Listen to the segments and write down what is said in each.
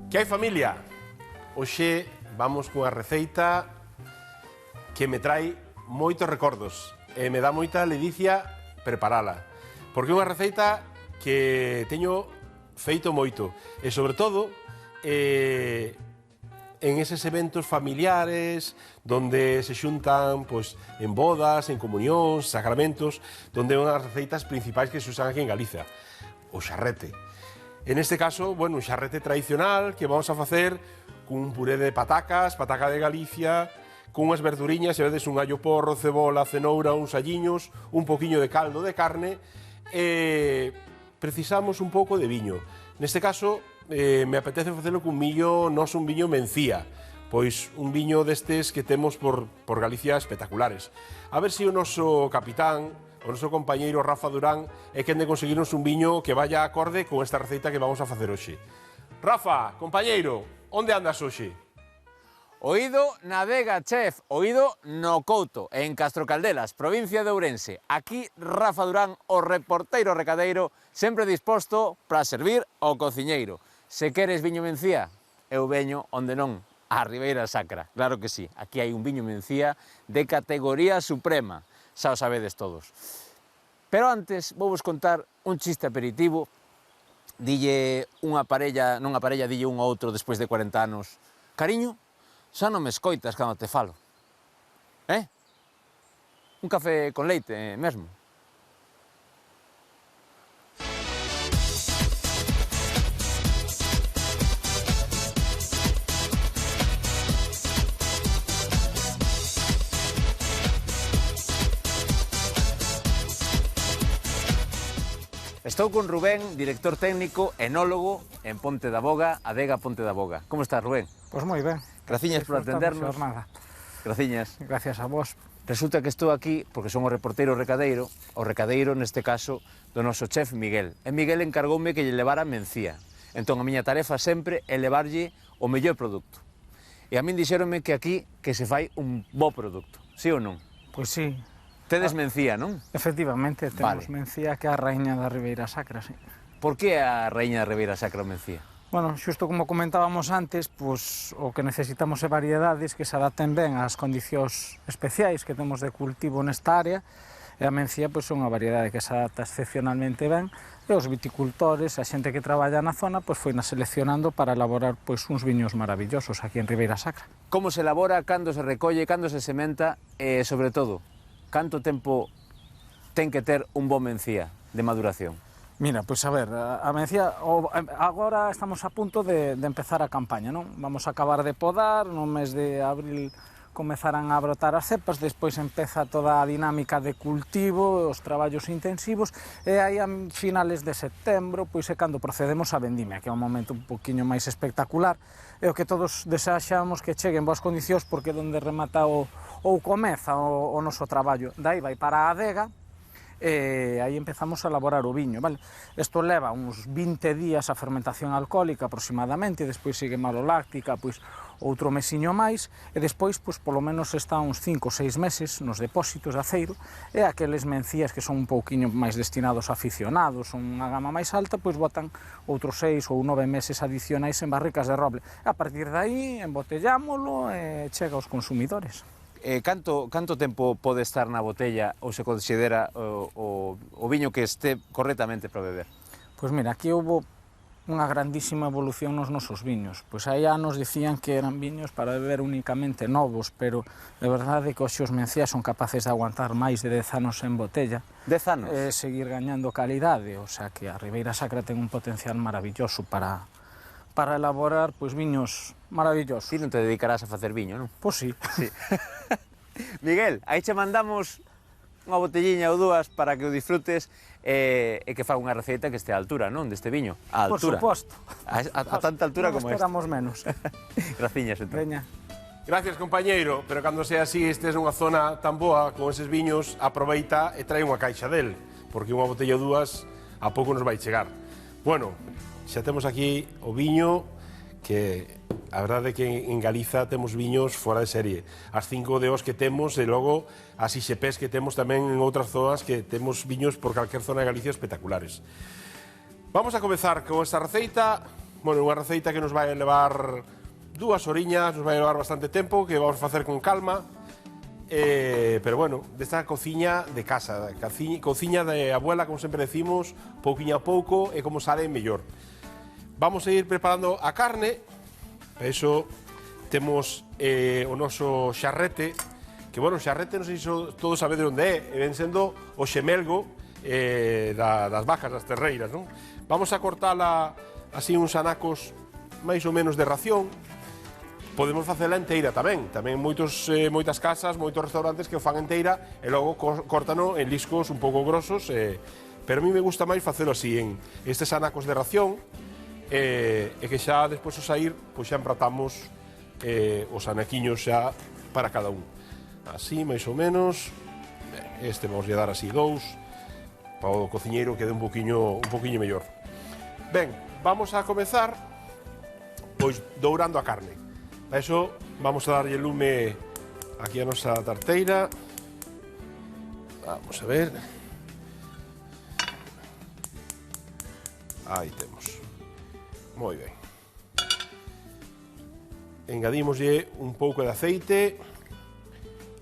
Que hai, familia? Hoxe vamos cunha receita que me trai moitos recordos e me dá moita ledicia preparala, porque é unha receita que teño feito moito e, sobre todo, en eses eventos familiares donde se xuntan en bodas, en comunións, sacramentos, donde é unha das receitas principais que se usan aquí en Galiza, o xarrete. En este caso, bueno, un xarrete tradicional que vamos a facer cun puré de patacas, pataca de Galicia, con unhas verduriñas, se vedes un allo porro, cebola, cenoura, uns alliños, un poquinho de caldo de carne e precisamos un pouco de viño. Neste caso, me apetece facelo cun viño, non un viño mencía, pois un viño destes que temos por Galicia espectaculares. A ver se o noso capitán, o noso compañeiro Rafa Durán, é quen de conseguirnos un viño que vaya acorde con esta receita que vamos a facer hoxe. Rafa, compañeiro, onde andas hoxe? Oído na Vega, chef, oído no Couto, en Castrocaldelas, provincia de Ourense. Aquí Rafa Durán, o reporteiro recadeiro, sempre disposto para servir ao cociñeiro. Se queres viño mencía, eu veño onde non, a Ribeira Sacra. Claro que sí, aquí hai un viño mencía de categoría suprema, xa o sabedes todos. Pero antes vou vos contar un chiste aperitivo. Dille unha parella, non a parella, dille un ao outro despois de 40 anos: cariño, xa non me escoitas cando te falo. Un café con leite mesmo. Estou con Rubén, director técnico, enólogo en Ponte da Boga, Adega Ponte da Boga. Como estás, Rubén? Pois moi ben. Graciñas por atendernos. Graciñas. Gracias a vos. Resulta que estou aquí porque son o reporteiro recadeiro, o recadeiro neste caso do noso chef Miguel. E Miguel encargoume que lle levara mencía. Entón a miña tarefa sempre é levarlle o mellor produto. E a min dixéronme que aquí que se fai un bo produto, sí ou non? Pois sí. Tedes mencía, non? Efectivamente, temos mencía que é a raíña da Ribeira Sacra, sí. Por que a raíña da Ribeira Sacra o mencía? Bueno, xusto como comentábamos antes, pois o que necesitamos é variedades que se adapten ben ás condicións especiais que temos de cultivo nesta área, e a mencía pois é unha variedade que se adapta excepcionalmente ben, e os viticultores, a xente que traballa na zona, pois foi seleccionando para elaborar pois uns viños maravillosos aquí en Ribeira Sacra. Como se elabora, cando se recolle, cando se sementa e, sobre todo, canto tempo ten que ter un bo mencía de maduración? Mira, pois a ver, a mencía, agora estamos a punto de empezar a campaña, non? Vamos a acabar de podar, no mes de abril comezarán a brotar as cepas, despois empeza toda a dinámica de cultivo, os traballos intensivos, e aí a finales de setembro, pois é cando procedemos a vendimia, que é un momento un poquinho máis espectacular, e o que todos desexamos que cheguen boas condicións, porque é onde remata ou comeza o noso traballo. Daí vai para a adega, e aí empezamos a elaborar o viño, vale? Isto leva uns 20 días a fermentación alcohólica aproximadamente, e despois sigue maloláctica, pois outro mesiño máis, e despois, pois, polo menos está uns 5 ou 6 meses nos depósitos de aceiro, e aqueles mencías que son un pouquiño máis destinados a aficionados, unha gama máis alta, pois botan outros 6 ou 9 meses adicionais en barricas de roble. A partir de aí, embotellámolo e chega aos consumidores. Canto tempo pode estar na botella ou se considera o viño que este correctamente para beber? Pois mira, aquí houve unha grandísima evolución nos nosos viños. Pois aí anos dicían que eran viños para beber únicamente novos, pero de verdade que hoxe os mencías son capaces de aguantar máis de 10 anos en botella. 10 anos? E seguir gañando calidade, o sea que a Ribeira Sacra ten un potencial maravilloso para elaborar pois viños maravillosos. Ti non te dedicarás a facer viño, non? Pois sí. Miguel, aí che mandamos unha botelliña ou dúas para que o disfrutes e que faga unha receita que este á altura, non? Deste viño. A altura. Por suposto. A tanta altura como esta. Non esperamos menos. Graciñas, entón. Veña. Gracias, compañeiro, pero cando sea así, estes nunha zona tan boa con eses viños, aproveita e trae unha caixa del, porque unha botella ou dúas a pouco nos vai chegar. Bueno, xa temos aquí o viño, que a verdade é que en Galiza temos viños fora de serie. As 5 deos que temos e logo as IXPs que temos tamén en outras zonas, que temos viños por calquer zona de Galicia espectaculares. Vamos a comezar con esta receita bueno, unha receita que nos vai levar 2 horiñas, nos vai levar bastante tempo, que vamos a facer con calma. Pero bueno, desta cociña de casa, cociña de abuela, como sempre decimos, pouquiño a pouco, e como sale mellor. Vamos a ir preparando a carne. Para iso temos o noso xarrete, que, bueno, o xarrete non sei se todos sabedes onde é, ven sendo o xemelgo das vacas, das terreiras, non? Vamos a cortala así uns anacos máis ou menos de ración. Podemos facela enteira tamén moitas casas, moitos restaurantes que o fan enteira e logo córtano en liscos un pouco grosos, pero a mí me gusta máis facelo así, en estes anacos de ración, e que xa despois o sair, pois xa empratamos os anaquiños xa para cada un. Así, máis ou menos. Este vamos a dar así 2, para o cociñeiro quede un poquinho mellor. Ben, vamos a comezar pois dourando a carne. Para iso vamos a darlle lume aquí a nosa tarteira. Vamos a ver. Aí temos. Moi ben. Engadímoslle un pouco de aceite.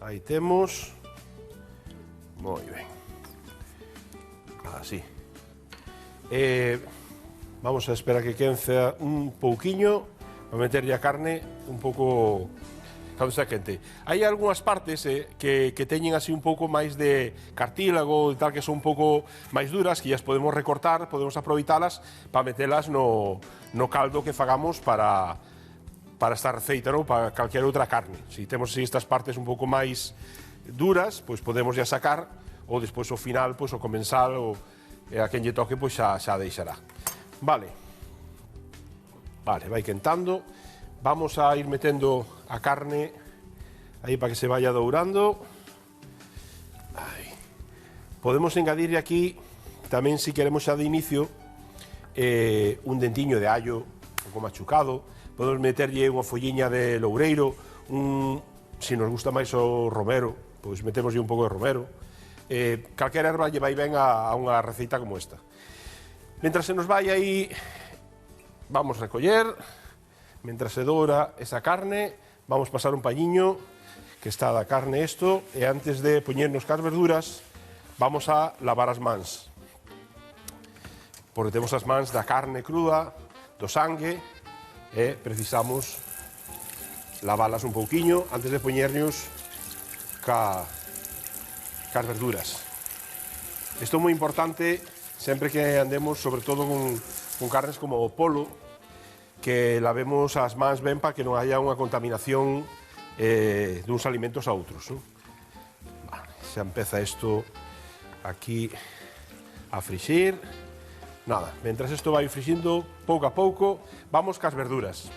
Aí temos. Moi ben. Así. Vamos a esperar que quence un pouquiño para meterlle a carne un pouco cando está quente. Hai algunhas partes que teñen así un pouco máis de cartílago e tal, que son un pouco máis duras, que as podemos recortar, podemos aproveitalas para metelas no caldo que fagamos para esta receita, non? Para calquera outra carne. Se temos así estas partes un pouco máis duras, pois podemos ya sacar, ou despois ao final, pois o comensal, ou a quen lle toque, pois xa deixará. Vale, vai quentando. Vamos a ir metendo a carne aí para que se vaya dourando. Aí. Podemos engadirle aquí tamén, si queremos xa de inicio, un dentiño de allo un pouco machucado. Podemos meterlle unha folliña de loureiro, se nos gusta máis o romero, pois metémoslle un pouco de romero. Calquera erva lle vai ben a unha receita como esta. Mentras se nos vai aí, vamos recoller. Mentras se doura esa carne, vamos pasar un pañiño que está da carne isto, e antes de poñernos cas verduras, vamos a lavar as mans. Porque temos as mans da carne cruda, do sangue, e precisamos lavalas un pouquiño antes de poñernos cas verduras. Isto é moi importante sempre que andemos, sobre todo con carnes como o polo, que lavemos as mans ben para que non haya unha contaminación duns alimentos a outros, non? Vale, xa empeza isto aquí a frixir. Nada, mentras isto vai frixindo pouco a pouco, vamos cas verduras.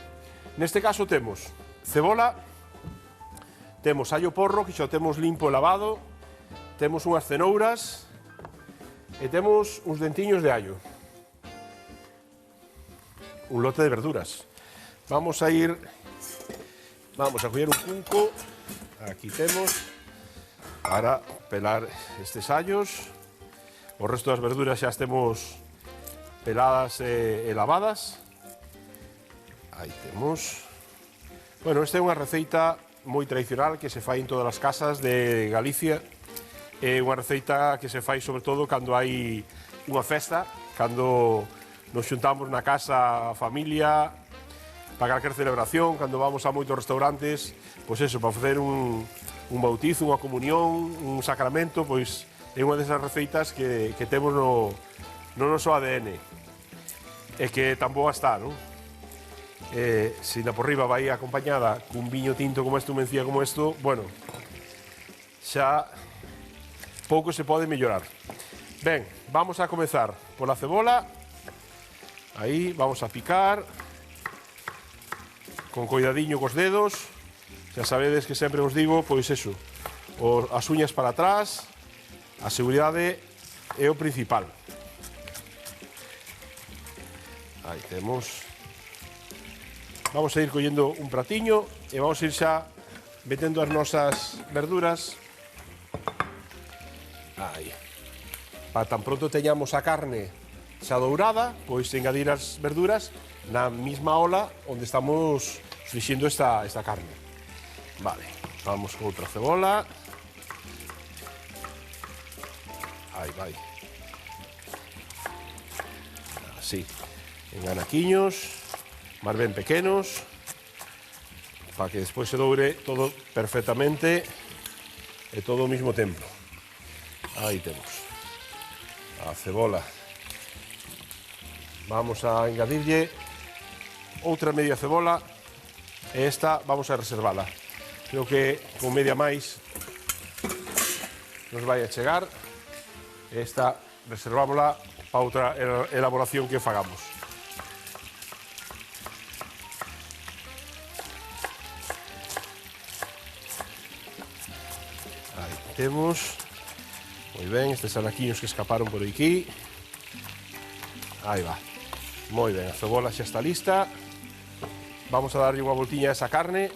Neste caso temos cebola, temos allo porro, que xa o temos limpo e lavado, temos unhas cenouras e temos uns dentiños de allo. Un lote de verduras. Vamos a coller un cunco, aquí temos, para pelar estes allos. O resto das verduras xa as temos peladas e lavadas. Aí temos. Bueno, esta é unha receita moi tradicional que se fai en todas as casas de Galicia. É unha receita que se fai sobre todo cando hai unha festa, cando nos xuntamos na casa a familia para calquer celebración, cando vamos a moitos restaurantes, pois eso, para facer un bautizo, unha comunión, un sacramento, pois é unha desas receitas que temos no noso ADN e que tan boa está, non? Se na por riba vai acompañada cun viño tinto como este, un mencía como isto, bueno, xa pouco se pode mellorar. Ben, vamos a comezar pola cebola. Aí vamos a picar con cuidadiño cos dedos. Xa sabedes que sempre vos digo, pois eso, as uñas para atrás, a seguridade é o principal. Aí temos. Vamos a ir collendo un pratiño e vamos a ir xa metendo as nosas verduras. Aí. Para tan pronto teñamos a carne xa dourada, pois engadir as verduras na misma ola onde estamos frixindo esta carne. Vale, vamos con outra cebola. Aí vai. Así, en anaquiños, máis ben pequenos, para que despois se doure todo perfectamente e todo ao mesmo tempo. Aí temos a cebola. Vamos a engadirlle outra media cebola e esta vamos a reservala. Creo que con media máis nos vai a chegar. Esta reservámola para outra elaboración que fagamos. Aí temos. Moi ben, estes anaquiños que escaparon por aquí. Aí va. Moi ben, a cebola xa está lista. Vamos a darlle unha voltiña a esa carne.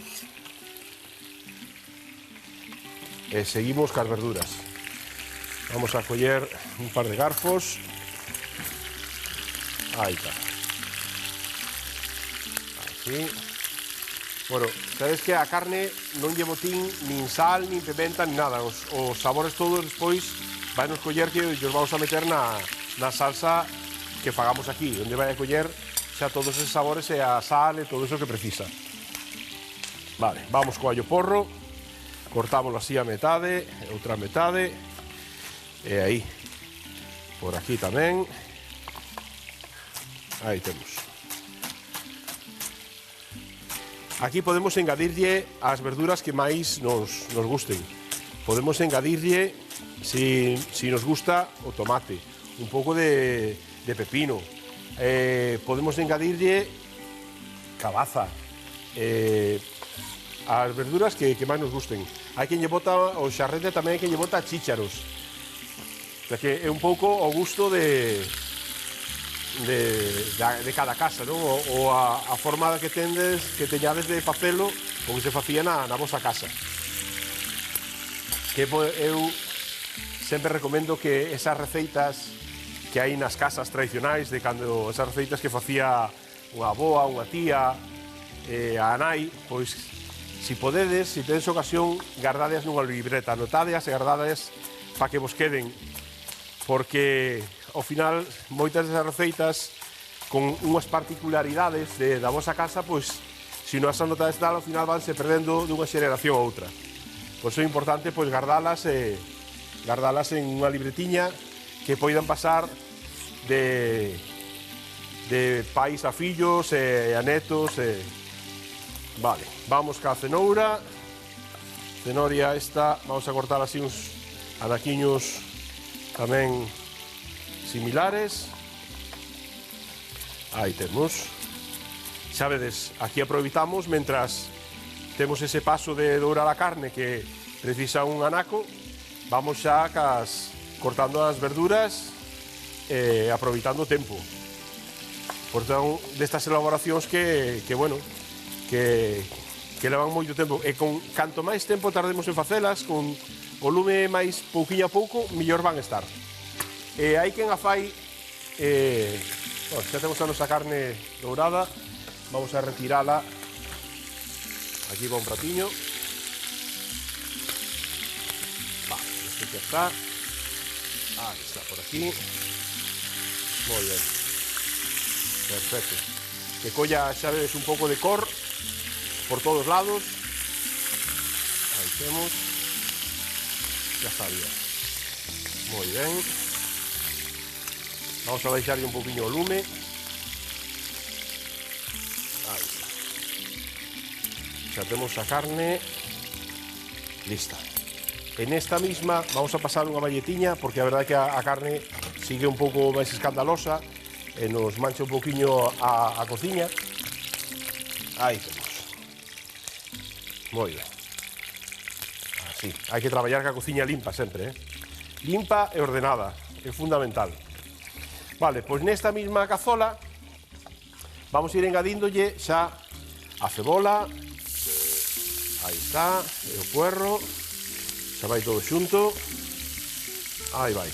E seguimos cas verduras. Vamos a coller un par de garfos. Aí está. Así. Bueno, sabes que a carne non lle botín nin sal, nin pimenta, nin nada. Os sabores todos despois vai nos coller que os vamos a meter na salsa que fagamos aquí, onde vai a coller xa todos esos sabores e a sal e todo eso que precisa. Vale, vamos co allo porro. Cortámoslo así a metade, outra metade. E aí, por aquí tamén. Aí temos. Aquí podemos engadirlle as verduras que máis nos gusten. Podemos engadirlle, si nos gusta, o tomate, un pouco de pepino. Podemos engadirlle cabaza. As verduras que máis nos gusten. Hai quen lle bota o xarrete, tamén hai quen lle bota chícharos. Que é un pouco o gusto de cada casa, non? Ou a forma que teñades de facelo o que se facía na vosa casa. Que eu sempre recomendo que esas receitas que hai nas casas tradicionais, de cando esas receitas que facía unha avoa, unha tía, a nai, pois, si podedes, si tedes ocasión, gardadeas nunha libreta, anotadeas e gardadeas para que vos queden, porque ao final moitas desas receitas con unhas particularidades da vosa casa, pois se non as anotades tal, ao final vanse perdendo dunha xeración a outra. Pois é importante pois gardalas en unha libretiña que poidan pasar de pais a fillos e a netos. Vale, vamos ca cenoura. Cenoria esta, vamos a cortar así uns anaquiños tamén similares. Aí temos. Xa vedes, aquí aproveitamos mentras temos ese paso de dourar a carne que precisa un anaco, vamos xa cortando as verduras e aproveitando o tempo. Por tanto, destas elaboracións que levan moito tempo, e canto máis tempo tardemos en facelas, con o lume máis pouquiño a pouco, mellor van estar. E hai quen a fai, xa temos a nosa carne dourada, vamos a retirala. Aquí va un platiño. Vale, este xa está. Ahí está, por aquí. Moi ben. Perfecto. Que colla, xa vedes, un pouco de cor por todos lados. Aí temos. Ya estaría. Moi ben. Vamos a baixarlle un poquinho o lume. Aí está. Xa temos a carne lista. En esta misma vamos a pasar unha balletiña, porque a verdade é que a carne sigue un pouco máis escandalosa e nos mancha un poquinho a cociña. Aí temos. Moi ben. Así. Hai que traballar ca cociña limpa sempre, limpa e ordenada, é fundamental. Vale, pois nesta mesma cazola vamos a ir engadíndolle xa a cebola. Aí está, e o puerro. Xa vai todo xunto. Aí vai.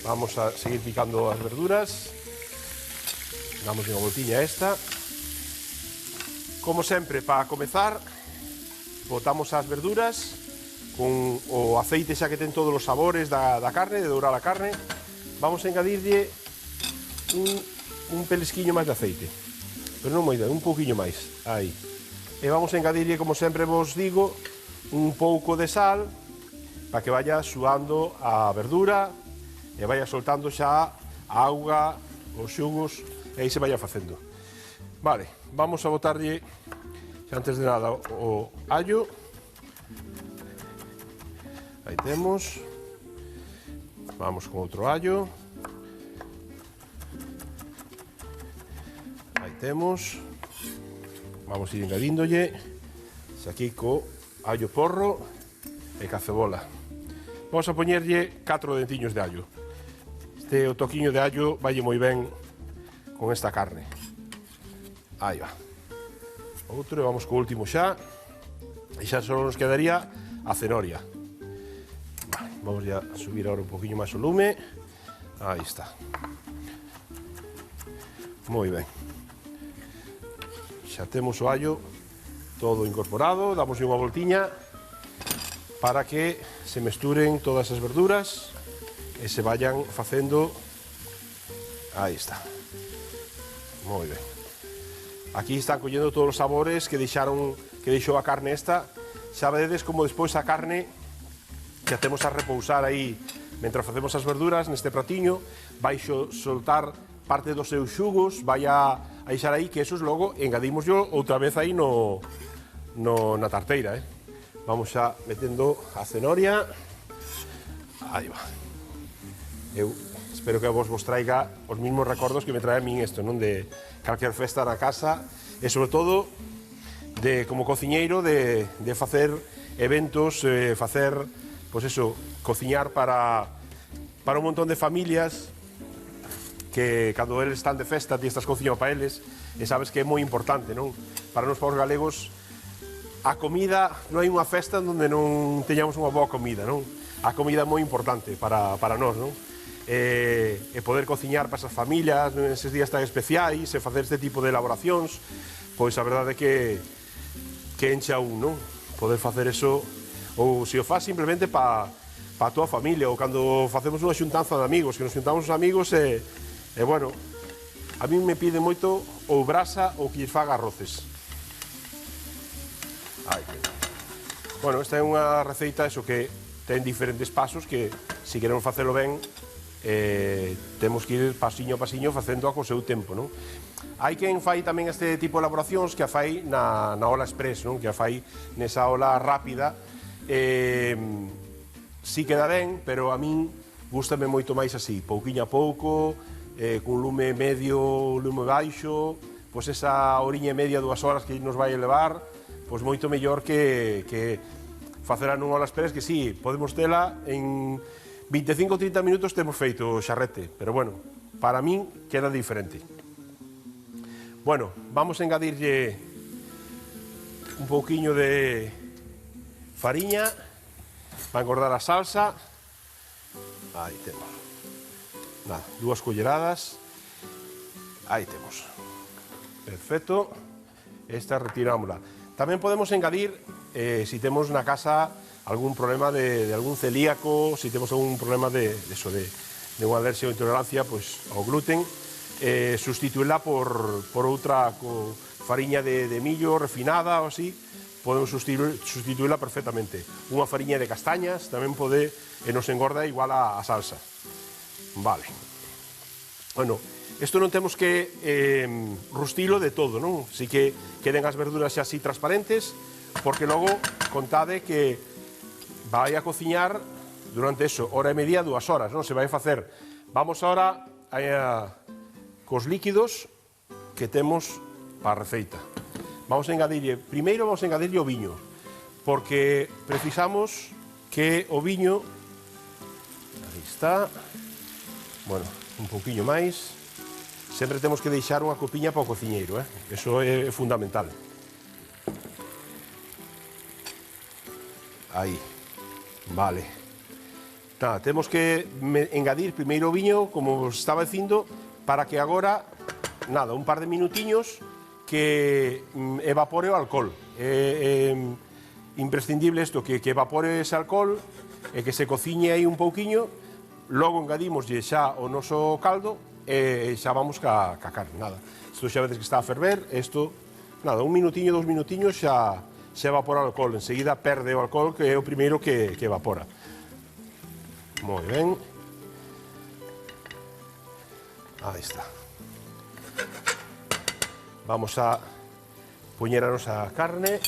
Vamos a seguir picando as verduras. Damos unha voltiña a esta. Como sempre, para comezar, botamos as verduras con o aceite xa que ten todos os sabores da carne, de dourar a carne. Vamos a engadirlle un pelesquiño máis de aceite, pero non moito, un pouquiño máis, aí. E vamos a engadirlle, como sempre vos digo, un pouco de sal para que vaya suando a verdura e vaya soltando xa a auga, os xugos, e aí se vaya facendo. Vale, vamos a botarlle, xa antes de nada, o allo. Aí temos. Vamos con outro allo. Aí temos. Vamos a ir engadíndolle. Xa aquí co allo porro e ca cebola. Vamos a poñerlle 4 dentiños de allo. Este o toquiño de allo valle moi ben con esta carne. Aí va. Outro, e vamos co último xa. E xa só nos quedaría a cenoria. Vale, vamos a subir agora un poquinho máis o lume. Aí está. Moi ben. Xa temos o allo todo incorporado. Damos unha voltiña para que se mesturen todas as verduras e se vayan facendo. Aí está. Moi ben. Aquí están collendo todos os sabores que deixou a carne esta. Xa vededes como despois a carne que a temos a repousar aí mentre facemos as verduras neste pratiño, vai soltar parte dos seus xugos, vai a deixar aí que esos logo engadimoslo outra vez aí na tarteira. Vamos xa metendo a cenoria. Aí va. Eu espero que vos traiga os mismos recordos que me trae a min isto, non? De calquer festa na casa e, sobre todo, de como cociñeiro, de facer eventos, facer, pois eso, cociñar para un montón de familias que, cando eles están de festa, ti estás cociñando para eles, e sabes que é moi importante, non? Para nos, para os galegos, a comida, non hai unha festa onde non teñamos unha boa comida, non? A comida é moi importante para nós, non? E poder cociñar para esas familias neses días tan especiais e facer este tipo de elaboracións, pois a verdade é que encha un, non? Poder facer eso, ou se o faz simplemente para a tua familia, ou cando facemos unha xuntanza de amigos, que nos xuntamos os amigos e bueno, a mí me pide moito ou brasa ou que lles faga arroces. Bueno, esta é unha receita eso que ten diferentes pasos que, se queremos facelo ben, temos que ir pasiño a pasiño facendo a co seu tempo, non? Hai quen fai tamén este tipo de elaboracións que a fai na ola express, non? Que a fai nesa ola rápida. Si queda ben, pero a min gústame moito máis así, pouquiño a pouco, cun lume medio, lume baixo, pois esa horiña e media, 2 horas que nos vai levar, pois moito mellor que facela nunha ola express, que sí, podemos tela en 25 ou 30 minutos temos feito o xarrete, pero bueno, para min queda diferente. Bueno, vamos a engadirlle un pouquiño de fariña para engordar a salsa. Aí temos. Nada, 2 culleradas. Aí temos. Perfecto. Esta retirámosla. Tamén podemos engadir, se temos na casa algún problema de algún celíaco, se temos algún problema de unha alerxia ou intolerancia pois, ao gluten, sustituirla por outra fariña de millo refinada ou así, podemos sustituirla perfectamente. Unha fariña de castañas tamén pode e nos engorda igual a salsa. Vale. Bueno, isto non temos que rustilo de todo, non? Si que queden as verduras xa así transparentes, porque logo contade que vai a cociñar durante eso, hora e media, 2 horas, non? Se vai facer. Vamos ahora cos líquidos que temos para a receita. Vamos a engadirlle, primeiro vamos a engadirlle o viño, porque precisamos que o viño, aí está, bueno, un pouquiño máis, sempre temos que deixar unha copiña para o cociñeiro, eso é fundamental. Aí. Vale. Nada, temos que engadir primeiro o viño, como vos estaba dicindo, para que agora nada, un par de minutiños que evapore o alcohol. Imprescindible isto, que evapore ese alcohol e que se cociñe aí un pouquiño, logo engadimoslle xa o noso caldo e xa vamos ca carne, nada. Isto xa veces que está a ferver, isto, nada, un minutiño, 2 minutiños xa evapora o alcohol, enseguida perde o alcohol que é o primeiro que evapora. Moi ben. Aí está. Vamos a poñer a nosa carne.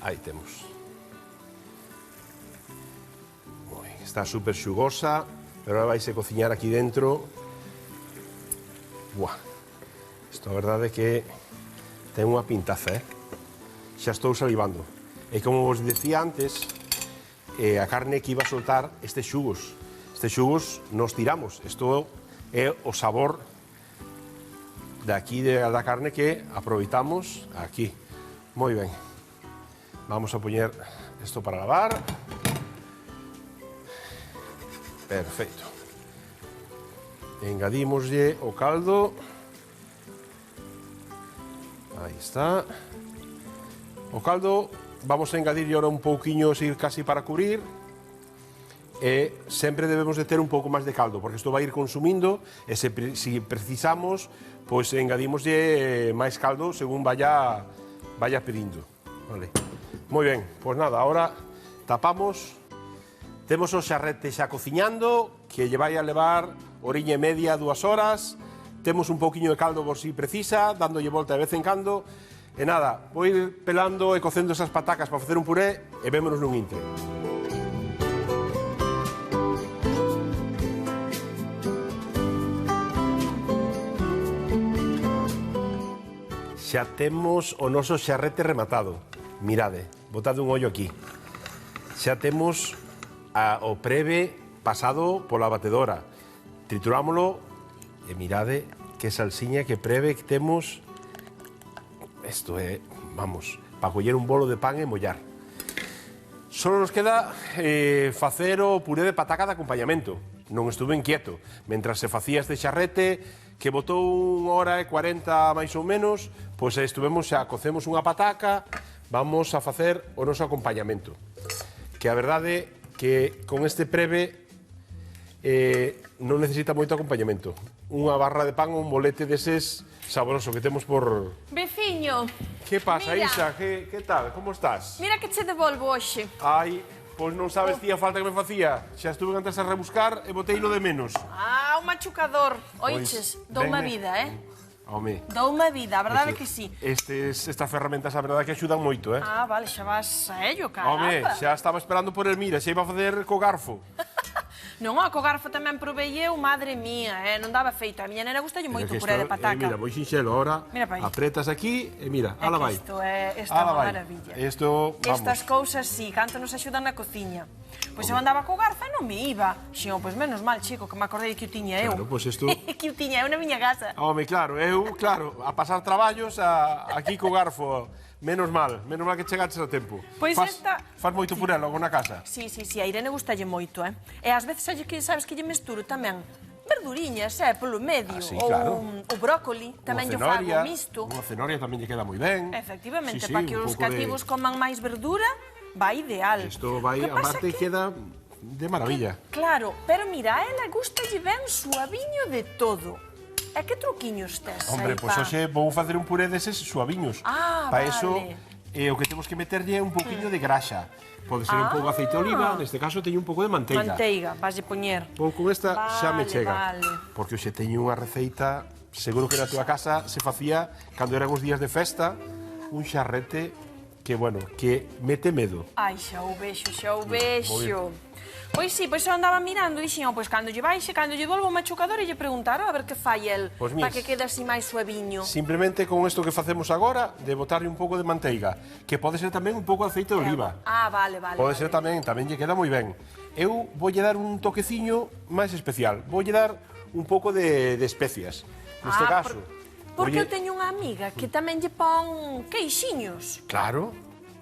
Aí temos. Moi ben, está super xugosa, pero ahora vaise cociñar aquí dentro. Buah. Isto a verdade é que ten unha pintaza, Xa estou salivando. E como vos dicía antes, a carne que iba a soltar estes xugos. Estes xugos nos tiramos. Isto é o sabor de aquí da carne que aproveitamos aquí. Moi ben. Vamos a poñer isto para lavar. Perfecto. Engadímoslle o caldo. Aí está. O caldo vamos a engadirlle ahora un pouquiño, casi para cubrir. E sempre debemos de ter un pouco máis de caldo, porque isto vai ir consumindo e se precisamos, pois engadímoslle máis caldo según vaya pedindo. Vale. Moi ben, pois nada, ahora tapamos. Temos o xarrete xa cociñando, que lle vai a levar horiña e media, 2 horas. Temos un pouquiño de caldo por si precisa, dándolle volta de vez en cando. E nada, vou ir pelando e cocendo esas patacas para facer un puré e vémonos nun intre. Xa temos o noso xarrete rematado. Mirade, botade un ollo aquí. Xa temos o preve pasado pola batedora. Triturámolo e mirade que salsiña, que preve que temos. Isto é, vamos, para coller un bolo de pan e mollar. Solo nos queda facer o puré de pataca de acompañamento. Non estuve inquieto. Mentras se facía este xarrete, que botou 1 hora e 40 máis ou menos, pois estuvemos xa, cocemos unha pataca, vamos a facer o noso acompañamento. Que a verdade que con este preve non necesita moito acompañamento. Unha barra de pan ou un bolete deses saboroso que temos por... Veciño. Que pasa, mira. Isa? Que tal? Como estás? Mira que che devolvo hoxe. Ai, pois non sabes ti a falta que me facía. Xa estuve antes a rebuscar e boteino de menos. Ah, un machucador. Oiches, dou unha vida, Home. Dou unha vida, a verdade que sí. Estas ferramentas, a verdade que axudan moito, Ah, vale, xa vas a ello, caramba. Home, xa estaba esperando por el mira, xa iba a facer co garfo. Non, co garfo tamén provei eu, madre mía, non daba feito. A miña nena gustalle moito o puré de pataca. Mira, moi sinxelo, ahora Mira pa aí. apretas aquí e mira, ala vai. Isto é unha maravilla. Isto, vamos. Estas cousas, sí, canto nos axudan na cociña. Pois eu andaba co garfo e non me iba. Xio, pois menos mal, chico, que me acordei que o tiña eu. Claro, pois isto... Que o tiña eu na miña casa. Home, claro, a pasar traballos aquí co garfo. Menos mal que chegaches a tempo. Pois esta... Faz moito puré logo na casa? Sí, a Irene gustalle moito, E ás veces, sabes que lle mesturo tamén verduriñas, polo medio. Sí, claro. Ou o brócoli, tamén lle fago misto. Unha cenoria tamén lle queda moi ben. Efectivamente, para que os cativos coman máis verdura, vai ideal. Isto vai, a parte queda de maravilla. Claro, pero mira, a ela gustalle ben suaviño de todo. E que truquiños tes? Hombre, pois hoxe vou facer un puré deses suaviños. Para eso, o que temos que meterlle é un pouquiño de graxa. Pode ser un pouco de aceite de oliva, neste caso teño un pouco de manteiga. Manteiga, vaslle poñer. Con esta xa me chega. Vale. Porque hoxe teño unha receita, seguro que na túa casa se facía, cando eran os días de festa, un xarrete que, bueno, que mete medo. Ai, xa o vexo. Pois sí, pois eu andaba mirando e dixen, pois cando lle baixe, cando lle volvo o machucador e lle preguntar, a ver que fai el, para que quede así máis suaviño. Simplemente con isto que facemos agora, de botarlle un pouco de manteiga, que pode ser tamén un pouco de aceite de oliva. Ah, vale. Pode ser tamén lle queda moi ben. Eu voulle dar un toqueciño máis especial, voulle dar un pouco de especias, neste caso. Porque eu teño unha amiga que tamén lle pon queixiños. Claro,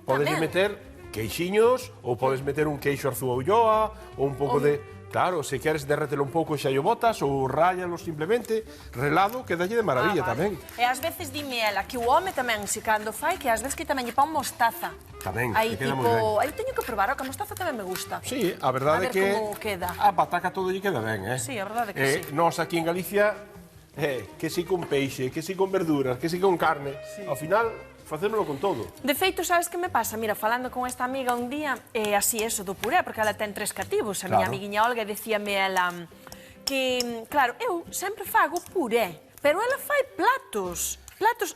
podes meter queixiños, ou podes meter un queixo arzúa ulloa, ou un pouco de... Claro, se queres derretelo un pouco xa o botas ou rállalo simplemente, relado, quedalle de maravilla tamén. E ás veces dime ela que o home tamén, se cando fai, que ás veces que tamén lle pon mostaza. Tamén, aí, que queda tipo, moi ben. aí teño que probar, o que a mostaza tamén me gusta. Sí, a verdade é que como queda. a pataca todo lle queda ben, Sí, a verdade que sí. Nós aquí en Galicia, que si con peixe, que si con verduras, que si con carne, ao final facémoslo con todo. De feito, sabes que me pasa? Mira, falando con esta amiga un día, así eso do puré, porque ela ten 3 cativos, a miña amiguiña Olga decíame ela que, claro, eu sempre fago puré, pero ela fai platos,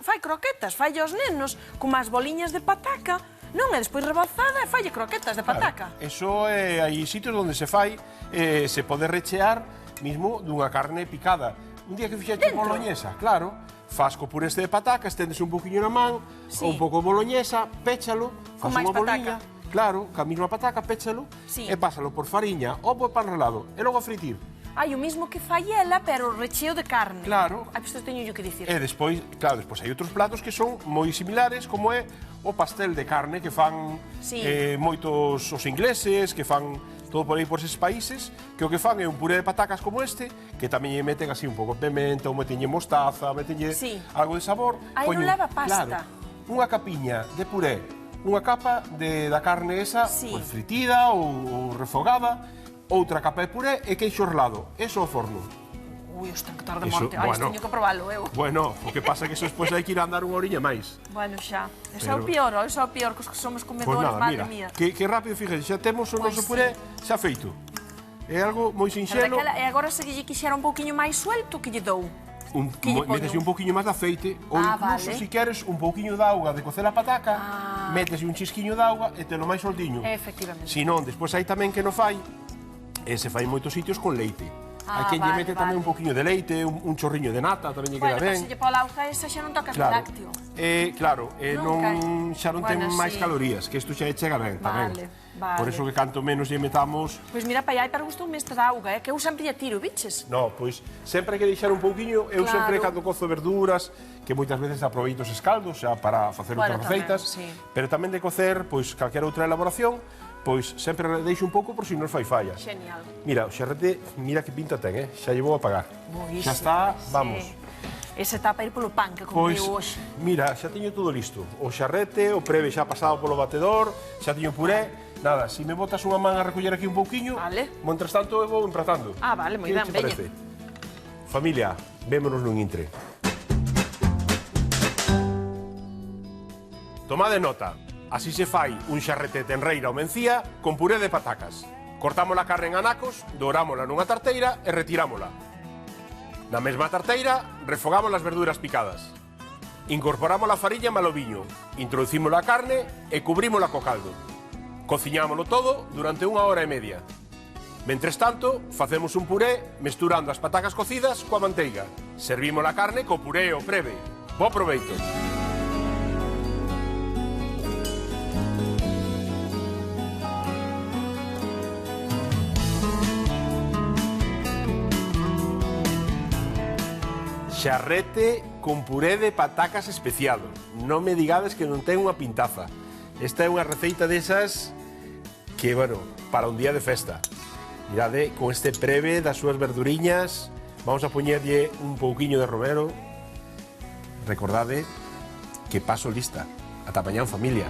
fai croquetas, fai aos nenos, con as boliñas de pataca, non, e despois rebozada e falle croquetas de pataca. Claro, eso hai sitios onde se fai, se pode rechear mismo dunha carne picada. Un día que fixeche boloñesa, claro, fas co puré este de pataca, estendes un poquinho na man, un pouco de boloñesa, péchalo, fas unha boliña, claro, ca mesma pataca, péchalo, e pásalo por fariña ou por pan relado, e logo a fritir. Ai, o mismo que fai ela, pero recheo de carne. Claro. Ai, isto teño yo que dicir. E despois, claro, despois hai outros platos que son moi similares, como é o pastel de carne que fan moitos os ingleses, que fan todo por aí por eses países, que o que fan é un puré de patacas como este, que tamén lle meten así un pouco de pimenta, ou metenlle mostaza, metenlle algo de sabor. Aí non leva pasta. Claro, unha capiña de puré, unha capa da carne esa, pues, fritida ou refogada, outra capa de puré e queixo relado, eso ao forno. Ui, isto ten que estar de morte. Ai, isto teño que probalo eu. Bueno, o que pasa é que eso despois hai que ir a andar unha oriña máis. Bueno, xa. Eso é o peor, cos que somos comedores, madre mía. Que rápido, fíjate, xa temos o noso puré xa feito. É algo moi sinxelo. E agora se lle quixera un pouquiño máis suelto, que lle dou? Metese un pouquiño máis de aceite, ou incluso, se queres, un pouquiño de auga de cocer a pataca, metese un chisquiño de auga e telo máis soldiño. Efectivamente. Si non, despois hai tamén que non fai, e se fai en moitos sitios con leite. Hai quen lle mete tamén un poquinho de leite, un chorriño de nata, tamén lle queda ben. Bueno, se lle pon a auga esa xa non tocas de lácteo. Claro, xa non ten máis calorías, que isto xa chega ben tamén. Por eso que canto menos lle metamos... Pois mira, pai, pero gustoume esta da auga, que eu sempre lle tiro, biches? No, pois sempre hai que deixar un pouquiño, eu sempre cando cozo verduras, que moitas veces aproveito os escaldos xa para facer outras receitas, pero tamén de cocer, pois calquera outra elaboración, pois sempre deixo un pouco por si non fai falla. Genial. Mira, o xarrete, mira que pinta ten, xa lle vou a pagar. Xa está, vamos. Ese está para ir polo pan que comeu hoxe. Mira, xa teño todo listo. O xarrete, o preve xa pasado polo batedor, xa teño puré. Nada, si me botas unha man a recoller aquí un pouquiño, mentras tanto eu vou empratando. Vale, moi ben, veña. Familia, vémonos nun intre. Tomade nota. Así se fai un xarrete de tenreira ou mencía con puré de patacas. Cortamos a carne en anacos, dourámola nunha tarteira e retirámola. Na mesma tarteira, refogamos as verduras picadas. Incorporamos a fariña malo viño, introducimos a carne e cubrímola co caldo. Cociñámolo todo durante 1 hora e media. Mentres tanto, facemos un puré mesturando as patacas cocidas coa manteiga. Servimos a carne co puré e o preve. Bo proveito. Xarrete con puré de patacas especiado. Non me digades que non ten unha pintaza. Esta é unha receita desas que, bueno, para un día de festa. Mirade, con este preve das súas verduriñas, vamos a poñerlle un pouquiño de romero. Recordade que paso lista. Ata mañá en familia.